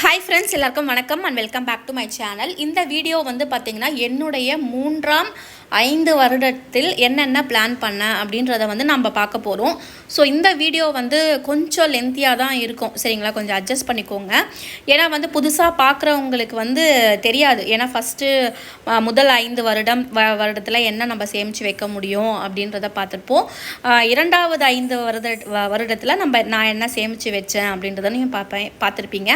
Hi friends, எல்லாருக்கும் வணக்கம் and welcome back to my channel. இந்த வீடியோ வந்து பார்த்திங்கன்னா என்னுடைய 5 வருடத்தில் என்னென்ன பிளான் பண்ணேன் அப்படின்றத வந்து நம்ம பார்க்க போகிறோம். ஸோ இந்த வீடியோ வந்து கொஞ்சம் லென்த்தியாக தான் இருக்கும், சரிங்களா? கொஞ்சம் அட்ஜஸ்ட் பண்ணிக்கோங்க. ஏன்னா வந்து புதுசாக பார்க்குறவங்களுக்கு வந்து தெரியாது. ஏன்னா ஃபஸ்ட்டு முதல் 5 வருடத்தில் என்ன நம்ம சேமித்து வைக்க முடியும் அப்படின்றத பார்த்துருப்போம். இரண்டாவது 5 வருடத்தில் நான் என்ன சேமித்து வச்சேன் அப்படின்றத நீங்கள் பார்த்துருப்பீங்க.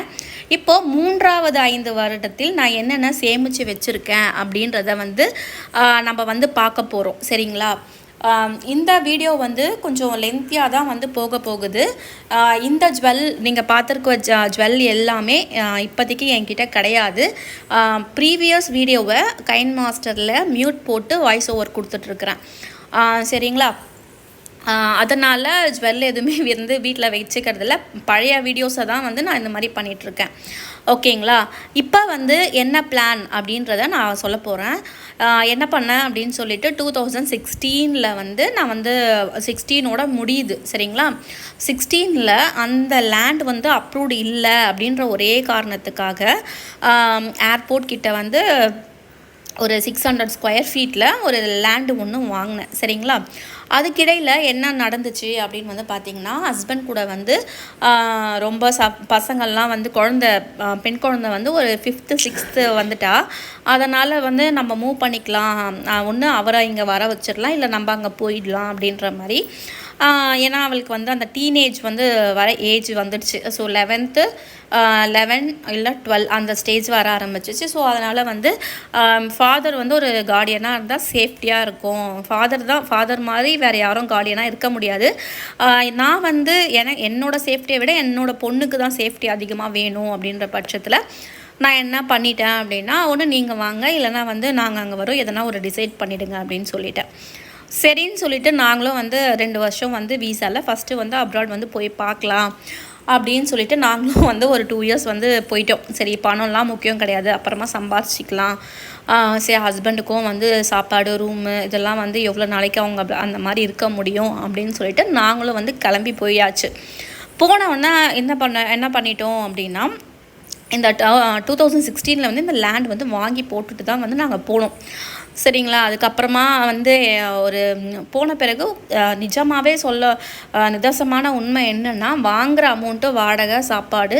இப்போது 3வது 5 வருடத்தில் நான் என்னென்ன சேமித்து வச்சுருக்கேன் அப்படின்றத வந்து நம்ம வந்து பார்க்க போகிறோம், சரிங்களா? இந்த வீடியோ வந்து கொஞ்சம் லென்த்தியாக தான் வந்து போகுது. இந்த நீங்கள் பார்த்துருக்க ஜுவல் எல்லாமே இப்போதைக்கு என்கிட்ட கிடையாது. ப்ரீவியஸ் வீடியோவை கைன் மாஸ்டரில் மியூட் போட்டு வாய்ஸ் ஓவர் கொடுத்துட்ருக்குறேன், சரிங்களா? அதனால் ஜுவல் எதுவுமே வந்து வீட்டில் வச்சுக்கிறதில்ல. பழைய வீடியோஸை தான் வந்து நான் இந்த மாதிரி பண்ணிகிட்ருக்கேன், ஓகேங்களா? இப்போ வந்து என்ன பிளான் அப்படின்றத நான் சொல்ல போகிறேன். என்ன பண்ணேன் அப்படின்னு சொல்லிட்டு 2016 வந்து நான் வந்து 16ஓட முடியுது, சரிங்களா? 16 அந்த லேண்ட் வந்து அப்ரூவ்டு இல்லை அப்படின்ற ஒரே காரணத்துக்காக ஏர்போர்ட் கிட்ட வந்து ஒரு 600 ஸ்கொயர் ஃபீட்டில் ஒரு லேண்டு ஒன்று வாங்கினேன், சரிங்களா? அதுக்கிடையில் என்ன நடந்துச்சு அப்படின்னு வந்து பார்த்திங்கன்னா, ஹஸ்பண்ட் கூட வந்து ரொம்ப பசங்கள்லாம் வந்து பெண் குழந்தை வந்து ஒரு 5th 6th வந்துட்டா. அதனால் வந்து நம்ம மூவ் பண்ணிக்கலாம், ஒன்று அவரை இங்கே வர வச்சிடலாம், இல்லை நம்ம அங்கே போயிடலாம் அப்படின்ற மாதிரி. ஏன்னா அவளுக்கு வந்து அந்த டீனேஜ் வந்து வர ஏஜ் வந்துடுச்சு. ஸோ 11 இல்லை 12 அந்த ஸ்டேஜ் வர ஆரம்பிச்சிச்சு. ஸோ அதனால் வந்து ஃபாதர் வந்து ஒரு கார்டியனாக இருந்தால் சேஃப்டியாக இருக்கும். ஃபாதர் மாதிரி வேறு யாரும் கார்டியனாக இருக்க முடியாது. நான் வந்து என்னோடய சேஃப்டியை விட என்னோடய பொண்ணுக்கு தான் சேஃப்டி அதிகமாக வேணும் அப்படின்ற பட்சத்தில் நான் என்ன பண்ணிட்டேன் அப்படின்னா, ஒன்று நீங்கள் வாங்க, இல்லைனா வந்து நாங்கள் அங்கே வரோம், எதனா ஒரு டிசைட் பண்ணிவிடுங்க அப்படின்னு சொல்லிட்டேன். சரின்னு சொல்லிவிட்டு நாங்களும் வந்து 2 வருஷம் வந்து வீசாவில் ஃபஸ்ட்டு வந்து அப்ராட் வந்து போய் பார்க்கலாம் அப்படின்னு சொல்லிட்டு நாங்களும் வந்து ஒரு 2 இயர்ஸ் வந்து போயிட்டோம். சரி, பணம்லாம் முக்கியம் கிடையாது, அப்புறமா சம்பாதிச்சிக்கலாம். சரி, ஹஸ்பண்டுக்கும் வந்து சாப்பாடு, ரூமு இதெல்லாம் வந்து எவ்வளோ நாளைக்கு அவங்க அந்த மாதிரி இருக்க முடியும் அப்படின்னு சொல்லிட்டு நாங்களும் வந்து கிளம்பி போயாச்சு. போனவுடனே என்ன பண்ணிட்டோம் அப்படின்னா, இந்த 2016 வந்து இந்த லேண்ட் வந்து வாங்கி போட்டுட்டு தான் வந்து நாங்கள் போனோம், சரிங்களா? அதுக்கப்புறமா வந்து ஒரு போன பிறகு நிஜமாகவே நிதர்சனமான உண்மை என்னென்னா, வாங்குகிற அமௌண்ட்டு வாடகை, சாப்பாடு,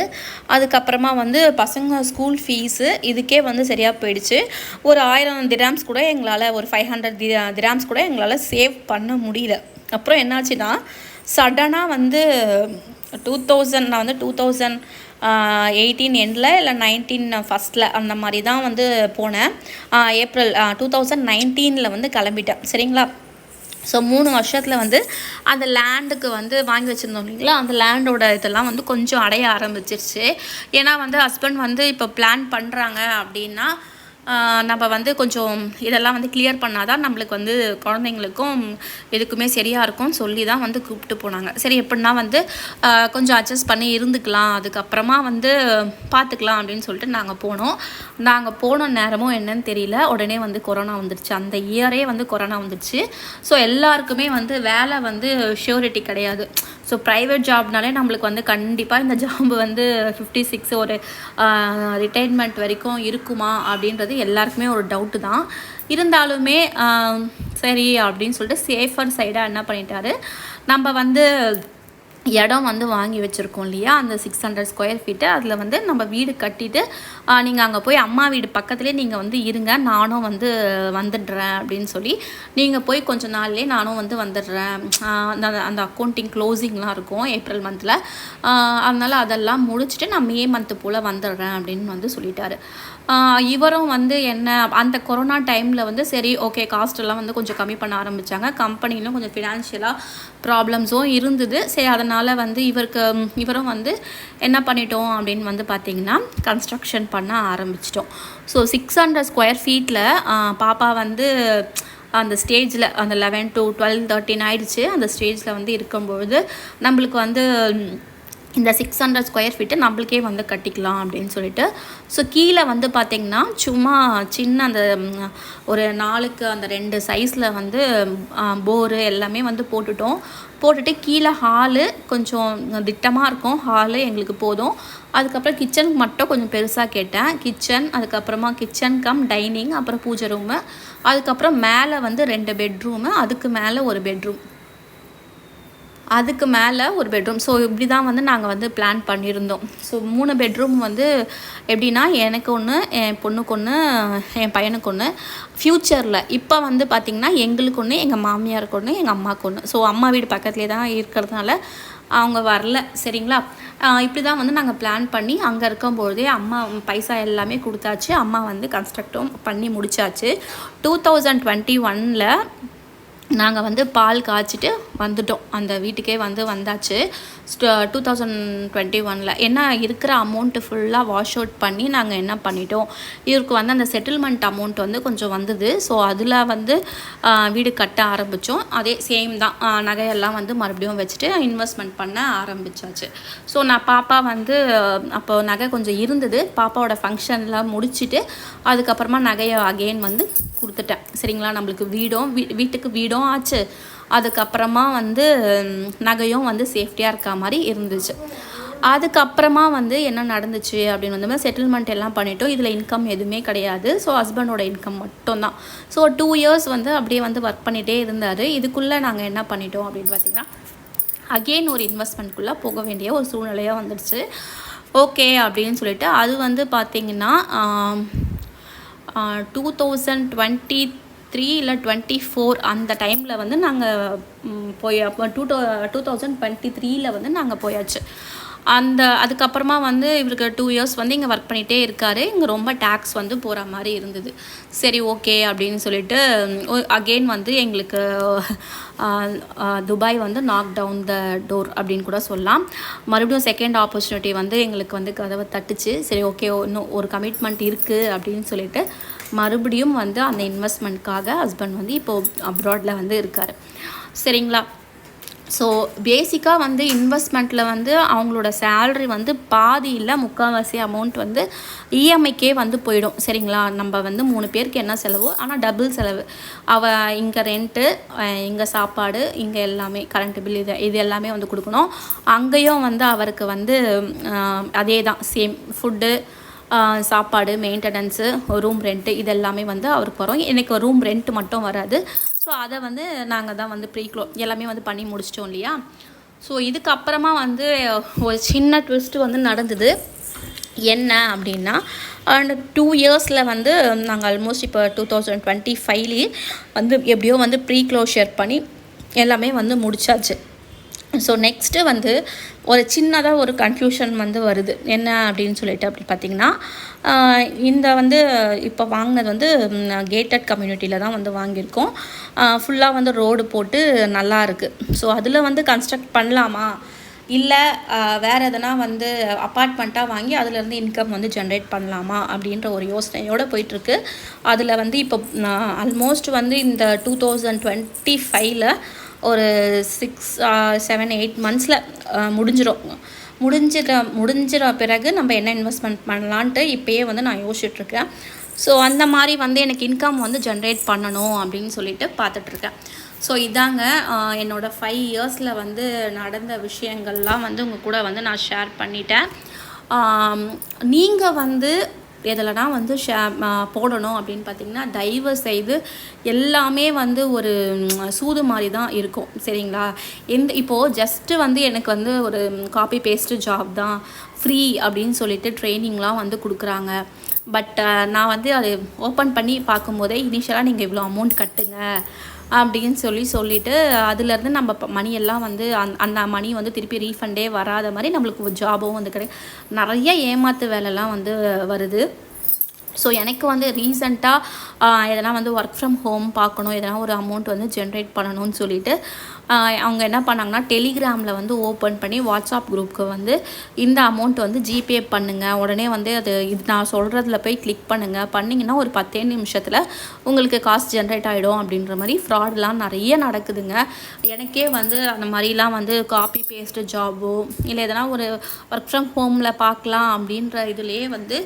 அதுக்கப்புறமா வந்து பசங்க ஸ்கூல் ஃபீஸு இதுக்கே வந்து சரியாக போயிடுச்சு. ஒரு 1000 திராம்ஸ் கூட எங்களால், ஒரு 500 திராம்ஸ் கூட எங்களால் சேவ் பண்ண முடியல. அப்புறம் என்னாச்சுன்னா, சடனாக வந்து நான் வந்து 2018 எண்டில் இல்லை 19 ஃபஸ்ட்டில் அந்த மாதிரி தான் வந்து போனேன். ஏப்ரல் 2019 வந்து கிளம்பிட்டேன், சரிங்களா? ஸோ 3 வருஷத்தில் வந்து அந்த லேண்டுக்கு வந்து வாங்கி வச்சுருந்தோம் இல்லைங்களா, அந்த லேண்டோட இதெல்லாம் வந்து கொஞ்சம் அடைய ஆரம்பிச்சிருச்சு. ஏன்னா வந்து ஹஸ்பண்ட் வந்து இப்போ பிளான் பண்ணுறாங்க அப்படின்னா நம்ம வந்து கொஞ்சம் இதெல்லாம் வந்து கிளியர் பண்ணால் தான் நம்மளுக்கு வந்து குழந்தைங்களுக்கும் எதுக்குமே சரியாக இருக்கும்னு சொல்லி தான் வந்து கூப்பிட்டு போனாங்க. சரி, எப்படின்னா வந்து கொஞ்சம் அட்ஜஸ்ட் பண்ணி இருந்துக்கலாம், அதுக்கப்புறமா வந்து பார்த்துக்கலாம் அப்படின்னு சொல்லிட்டு நாங்கள் போன நேரமும் என்னன்னு தெரியல, உடனே வந்து கொரோனா வந்துடுச்சு. அந்த இயரே வந்து கொரோனா வந்துடுச்சு. ஸோ எல்லாருக்குமே வந்து வேலை வந்து ஷூரிட்டி கிடையாது. ஸோ ப்ரைவேட் ஜாப்னாலே நம்மளுக்கு வந்து கண்டிப்பாக இந்த ஜாப் வந்து 56 ஒரு ரிட்டைர்மெண்ட் வரைக்கும் இருக்குமா அப்படின்றது எல்லாருக்குமே ஒரு டவுட்டு தான். இருந்தாலுமே சரி அப்படின்னு சொல்லிட்டு சேஃபர் சைடாக என்ன பண்ணிட்டாரு, நம்ம வந்து இடம் வந்து வாங்கி வச்சுருக்கோம் இல்லையா, அந்த 600 ஸ்கொயர் ஃபீட்டு, அதில் வந்து நம்ம வீடு கட்டிட்டு நீங்கள் அங்கே போய் அம்மா வீடு பக்கத்துலேயே நீங்கள் வந்து இருங்க, நானும் வந்து வந்துடுறேன் அப்படின்னு சொல்லி, நீங்கள் போய் கொஞ்சம் நாள்லேயே நானும் வந்து வந்துடுறேன். அந்த அக்கௌண்டிங் க்ளோசிங்லாம் இருக்கும் ஏப்ரல் மந்தில், அதனால் அதெல்லாம் முடிச்சுட்டு நான் மே மந்த்து போல் வந்துடுறேன் அப்படின்னு வந்து சொல்லிட்டாரு. இவரும் வந்து என்ன அந்த கொரோனா டைமில் வந்து சரி ஓகே, காஸ்ட்டெல்லாம் வந்து கொஞ்சம் கம்மி பண்ண ஆரம்பித்தாங்க. கம்பெனிலும் கொஞ்சம் ஃபினான்ஷியலாக ப்ராப்ளம்ஸும் இருந்தது. சரி, அதனால் வந்து இவரும் வந்து என்ன பண்ணிட்டோம் அப்படின்னு வந்து பார்த்திங்கன்னா, கன்ஸ்ட்ரக்ஷன் பண்ண ஆரம்பிச்சிட்டோம். ஸோ 600 ஸ்கொயர் ஃபீட்டில் பாப்பா வந்து அந்த ஸ்டேஜில் அந்த 11 to 12, 13 ஆயிடுச்சு. அந்த ஸ்டேஜில் வந்து இருக்கும்பொழுது நம்மளுக்கு வந்து இந்த 600 ஸ்கொயர் ஃபீட்டு நம்மளுக்கே வந்து கட்டிக்கலாம் அப்படின்னு சொல்லிட்டு. ஸோ கீழே வந்து பார்த்திங்கன்னா சும்மா சின்ன அந்த ஒரு 4க்கு அந்த 2 சைஸில் வந்து போரு எல்லாமே வந்து போட்டுட்டு கீழே ஹாலு கொஞ்சம் திட்டமாக இருக்கும், ஹாலு எங்களுக்கு போதும். அதுக்கப்புறம் கிச்சனுக்கு மட்டும் கொஞ்சம் பெருசாக கேட்டேன். கிச்சன், அதுக்கப்புறமா கிச்சன் கம் டைனிங், அப்புறம் பூஜை ரூமு, அதுக்கப்புறம் மேலே வந்து 2 பெட்ரூமு, அதுக்கு மேலே ஒரு பெட்ரூம், அதுக்கு மேலே ஒரு பெட்ரூம். ஸோ இப்படி தான் வந்து நாங்கள் வந்து பிளான் பண்ணியிருந்தோம். ஸோ 3 பெட்ரூம் வந்து எப்படின்னா எனக்கு ஒன்று, என் பொண்ணுக்கு ஒன்று, என் பையனுக்கு ஒன்று. ஃப்யூச்சரில் இப்போ வந்து பார்த்திங்கன்னா எங்களுக்கு ஒன்று, எங்கள் மாமியாருக்கு ஒன்று, எங்கள் அம்மாவுக்கு ஒன்று. ஸோ அம்மா வீடு பக்கத்துலேயே தான் இருக்கிறதுனால அவங்க வரல, சரிங்களா. இப்படி தான் வந்து நாங்கள் பிளான் பண்ணி அங்கே இருக்கும்போதே அம்மா பைசா எல்லாமே கொடுத்தாச்சு. அம்மா வந்து கன்ஸ்ட்ரக்டும் பண்ணி முடித்தாச்சு. 2021 நாங்கள் வந்து பால் காய்ச்சிட்டு வந்துட்டோம், அந்த வீட்டுக்கே வந்தாச்சு. 2021 என்ன இருக்கிற அமௌண்ட்டு ஃபுல்லாக வாஷ் அவுட் பண்ணி நாங்கள் என்ன பண்ணிட்டோம், இவருக்கு வந்து அந்த செட்டில்மெண்ட் அமௌண்ட் வந்து கொஞ்சம் வந்தது. ஸோ அதில் வந்து வீடு கட்ட ஆரம்பித்தோம். அதே சேம் தான், நகையெல்லாம் வந்து மறுபடியும் வச்சுட்டு இன்வெஸ்ட்மெண்ட் பண்ண ஆரம்பித்தாச்சு. ஸோ நான் பாப்பா வந்து அப்போ நகை கொஞ்சம் இருந்தது, பாப்பாவோட ஃபங்க்ஷன்லாம் முடிச்சுட்டு அதுக்கப்புறமா நகையை அகெயின் வந்து கொடுத்துட்டேன், சரிங்களா. நம்மளுக்கு வீட்டுக்கு வீடும் ஆச்சு, அதுக்கப்புறமா வந்து நகையும் வந்து சேஃப்டியாக இருக்க மாதிரி இருந்துச்சு. அதுக்கப்புறமா வந்து என்ன நடந்துச்சு அப்படின்னு வந்து செட்டில்மெண்ட் எல்லாம் பண்ணிட்டோம். இதில் இன்கம் எதுவுமே கிடையாது. ஸோ ஹஸ்பண்டோட இன்கம் மட்டும்தான். ஸோ 2 இயர்ஸ் வந்து அப்படியே வந்து ஒர்க் பண்ணிகிட்டே இருந்தார். இதுக்குள்ளே நாங்கள் என்ன பண்ணிட்டோம் அப்படின்னு பார்த்திங்கன்னா அகெயின் ஒரு இன்வெஸ்ட்மெண்ட்குள்ளே போக வேண்டிய ஒரு சூழ்நிலையாக வந்துடுச்சு. ஓகே அப்படின்னு சொல்லிட்டு அது வந்து பார்த்திங்கன்னா 2023 இல்லை 24 அந்த டைமில் வந்து நாங்கள் அப்போ 2023 வந்து நாங்கள் போயாச்சு. அதுக்கப்புறமா வந்து இவருக்கு 2 இயர்ஸ் வந்து இங்கே ஒர்க் பண்ணிகிட்டே இருக்கார். இங்கே ரொம்ப டேக்ஸ் வந்து போகிற மாதிரி இருந்தது. சரி ஓகே அப்படின்னு சொல்லிட்டு அகெயின் வந்து எங்களுக்கு துபாய் வந்து நாக் டவுன் த டோர் அப்படின்னு கூட சொல்லலாம். மறுபடியும் செகண்ட் ஆப்பர்ச்சுனிட்டி வந்து எங்களுக்கு வந்து கதவை தட்டுச்சு. சரி ஓகே, இன்னும் ஒரு கமிட்மெண்ட் இருக்குது அப்படின்னு சொல்லிட்டு மறுபடியும் வந்து அந்த இன்வெஸ்ட்மெண்ட்காக ஹஸ்பண்ட் வந்து இப்போது அப்ராடில் வந்து இருக்கார், சரிங்களா. ஸோ பேசிக்காக வந்து இன்வெஸ்ட்மெண்ட்டில் வந்து அவங்களோட சேல்ரி வந்து பாதி இல்லை முக்கால்வாசி அமௌண்ட் வந்து இஎம்ஐக்கே வந்து போயிடும், சரிங்களா. நம்ம வந்து 3 பேருக்கு என்ன செலவோ ஆனால் டபுள் செலவு. இங்கே ரெண்ட்டு, இங்கே சாப்பாடு, இங்கே எல்லாமே கரண்ட் பில், இது எல்லாமே வந்து கொடுக்கணும். அங்கேயும் வந்து அவருக்கு வந்து அதே தான், சேம் ஃபுட்டு, சாப்பாடு, மெயின்டெனன்ஸு, ரூம் ரெண்ட்டு, இது எல்லாமே வந்து அவருக்கு வரும். எனக்கு ரூம் ரெண்ட் மட்டும் வராது. ஸோ அதை வந்து நாங்கள் தான் வந்து எல்லாமே வந்து பண்ணி முடிச்சிட்டோம் இல்லையா. ஸோ இதுக்கப்புறமா வந்து ஒரு சின்ன ட்விஸ்ட்டு வந்து நடந்தது. என்ன அப்படின்னா, அண்ட் 2 இயர்ஸில் வந்து நாங்கள் ஆல்மோஸ்ட் இப்போ 2025 வந்து எப்படியோ வந்து க்ளோஷர் பண்ணி எல்லாமே வந்து முடிச்சாச்சு. ஸோ நெக்ஸ்ட்டு வந்து ஒரு சின்னதாக ஒரு கன்ஃபியூஷன் வந்து வருது. என்ன அப்படின்னு சொல்லிட்டு அப்படி பார்த்திங்கன்னா, இந்த வந்து இப்போ வாங்கினது வந்து கேட்டட் கம்யூனிட்டியில் தான் வந்து வாங்கியிருக்கோம். ஃபுல்லாக வந்து ரோடு போட்டு நல்லா இருக்குது. ஸோ அதில் வந்து கன்ஸ்ட்ரக்ட் பண்ணலாமா, இல்லை வேறு எதனா வந்து அப்பார்ட்மெண்ட்டாக வாங்கி அதிலேருந்து இன்கம் வந்து ஜென்ரேட் பண்ணலாமா அப்படின்ற ஒரு யோசனையோடு போயிட்டுருக்கு. அதில் வந்து இப்போ ஆல்மோஸ்ட் வந்து இந்த 2025 ஒரு 6, 7, 8 மந்த்ஸில் முடிஞ்சிட பிறகு நம்ம என்ன இன்வெஸ்ட்மெண்ட் பண்ணலான்ட்டு இப்போயே வந்து நான் யோசிச்சுட்ருக்கேன். ஸோ அந்த மாதிரி வந்து எனக்கு இன்கம் வந்து ஜென்ரேட் பண்ணணும் அப்படின்னு சொல்லிட்டு பார்த்துட்ருக்கேன். ஸோ இதாங்க என்னோடய 5 இயர்ஸில் வந்து நடந்த விஷயங்கள்லாம் வந்து உங்கள் கூட வந்து நான் ஷேர் பண்ணிட்டேன். நீங்கள் வந்து எதில்னா வந்து போடணும் அப்படின்னு பார்த்திங்கன்னா, தயவு செய்து எல்லாமே வந்து ஒரு சூது மாதிரி தான் இருக்கும், சரிங்களா. இப்போது ஜஸ்ட்டு வந்து எனக்கு வந்து ஒரு காப்பி பேஸ்ட்டு ஜாப் தான், ஃப்ரீ அப்படின்னு சொல்லிட்டு ட்ரைனிங்லாம் வந்து கொடுக்குறாங்க. பட் நான் வந்து அது ஓப்பன் பண்ணி பார்க்கும்போதே இனிஷியலாக நீங்கள் இவ்வளோ அமௌண்ட் கட்டுங்க அப்படின்னு சொல்லிவிட்டு அதுலேருந்து நம்ம மணியெல்லாம் வந்து அந்த மணி வந்து திருப்பி ரீஃபண்டே வராத மாதிரி நம்மளுக்கு ஒரு ஜாபும் வந்து நிறைய ஏமாத்து வேலைலாம் வந்து வருது. ஸோ எனக்கு வந்து ரீசெண்டாக எதனா வந்து ஒர்க் ஃப்ரம் ஹோம் பார்க்கணும், எதனா ஒரு அமௌண்ட் வந்து ஜென்ரேட் பண்ணணும்னு சொல்லிட்டு அவங்க என்ன பண்ணாங்கன்னா டெலிகிராமில் வந்து ஓப்பன் பண்ணி வாட்ஸ்அப் குரூப்புக்கு வந்து இந்த அமௌண்ட் வந்து ஜிபே பண்ணுங்கள், உடனே வந்து அது இது நான் சொல்கிறதுல போய் கிளிக் பண்ணுங்கள், பண்ணிங்கன்னா ஒரு 10 நிமிஷத்தில் உங்களுக்கு காசு ஜென்ரேட் ஆகிடும் அப்படின்ற மாதிரி ஃப்ராட்லாம் நிறைய நடக்குதுங்க. எனக்கே வந்து அந்த மாதிரிலாம் வந்து காப்பி பேஸ்ட்டு ஜாபோ இல்லை எதனா ஒரு ஒர்க் ஃப்ரம் ஹோமில் பார்க்கலாம் அப்படின்ற இதுலேயே வந்து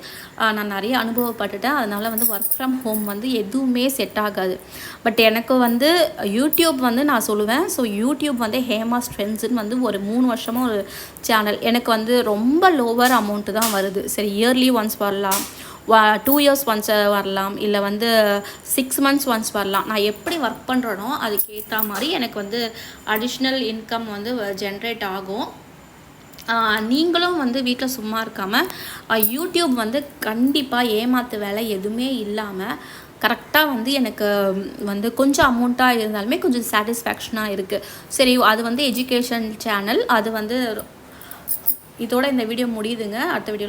நான் நிறைய அனுபவப்பட்டுட்டேன். அதனால் வந்து ஒர்க் ஃப்ரம் ஹோம் வந்து எதுவுமே செட் ஆகாது. பட் எனக்கு வந்து யூடியூப் வந்து நான் சொல்லுவேன். ஸோ யூடியூப் வந்து ஹேமா ஸ்ட்ரென்த்ஸ்ன்னு வந்து ஒரு 3 வருஷமாக ஒரு சேனல். எனக்கு வந்து ரொம்ப லோவர் அமௌண்ட்டு தான் வருது. சரி, இயர்லி ஒன்ஸ் வரலாம், 2 இயர்ஸ் ஒன்ஸ் வரலாம், இல்லை வந்து 6 மந்த்ஸ் ஒன்ஸ் வரலாம். நான் எப்படி ஒர்க் பண்ணுறனோ அதுக்கேற்ற மாதிரி எனக்கு வந்து அடிஷ்னல் இன்கம் வந்து ஜென்ரேட் ஆகும். நீங்களும் வந்து வீட்டில் சும்மா இருக்காமல் யூடியூப் வந்து கண்டிப்பாக ஏமாத்து வேலை எதுவுமே இல்லாமல் கரெக்டாக வந்து எனக்கு வந்து கொஞ்சம் அமௌண்ட்டாக இருந்தாலுமே கொஞ்சம் சாட்டிஸ்ஃபேக்ஷனாக இருக்குது. சரி, அது வந்து எஜுகேஷன் சேனல். அது வந்து இதோட இந்த வீடியோ முடியுதுங்க. அடுத்த வீடியோவில்